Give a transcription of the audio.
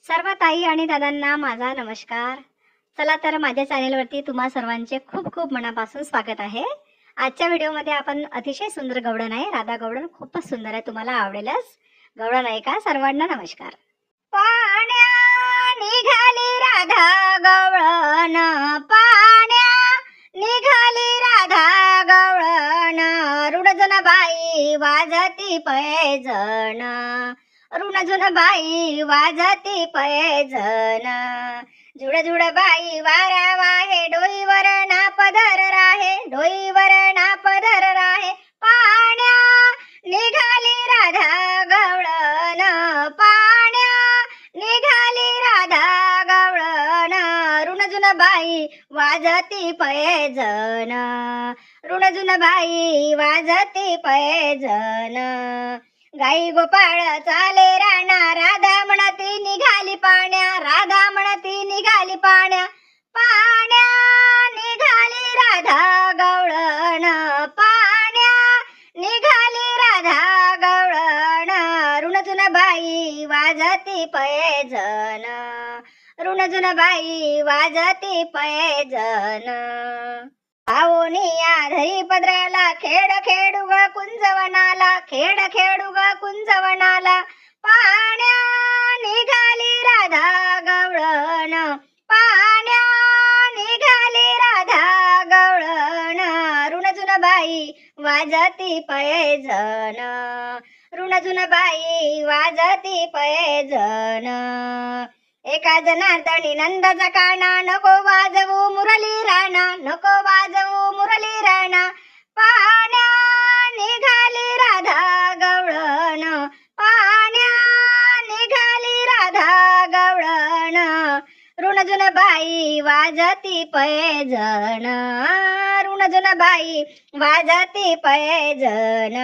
सर्व ताई आणि दादांना माझा नमस्कार. चला तर माझ्या चॅनेलवरती तुम्हा सर्वांचे खूप खूप मनापासून स्वागत आहे. आजच्या व्हिडिओमध्ये आपण अतिशय सुंदर गवळण आहे, राधा गवळण खूपच सुंदर आहे, तुम्हाला आवडेलच. गवळण आहे का? सर्वांना नमस्कार. पाण्या निघाली राधा गवळण, पाण्या निघाली राधा गवळण, रुडजन बाई वाजती पैजण, रुणझुन बाई वाजती पैजण, जुड जुड बाई वारा वाहे, डोईवर ना पदर राहे, डोईवर ना पदर राहे, पाण्या निघाली राधा गवळण, पाण्या निघाली राधा गवळण, रुणझुन बाई वाजती पैजण, रुणझुन बाई वाजती पैजण, गाई गोपाळ चाले राणा, राधा म्हणती निघाली पाण्या, राधा म्हणती निघाली पाण्या, पाण्या निघाली राधा गवळण, पाण्या निघाली राधा गवळण, रुणझुन बाई वाजती पैजण, रुणझुन बाई वाजती पैजण, आवनिया धरी पदराला, खेड खेडू ग कुंजवनाला, खेड खेडू ग कुंजवनाला, पाण्या निघाली राधा गवळण, पाण्या निघाली राधा गवळण, रुणझुन बाई वाजती पैजण, रुणझुन बाई वाजती पैजण, एका जनार्दनी नंदाचा काना, नको वाजवू मुरली राणा, नको वाजवू मुरली राणा, पाण्या निघाली राधा गवळण, पाण्या निघाली राधा गवळण, रुणझुन बाई वाजती पैजण, रुणझुन बाई वाजती पैजण.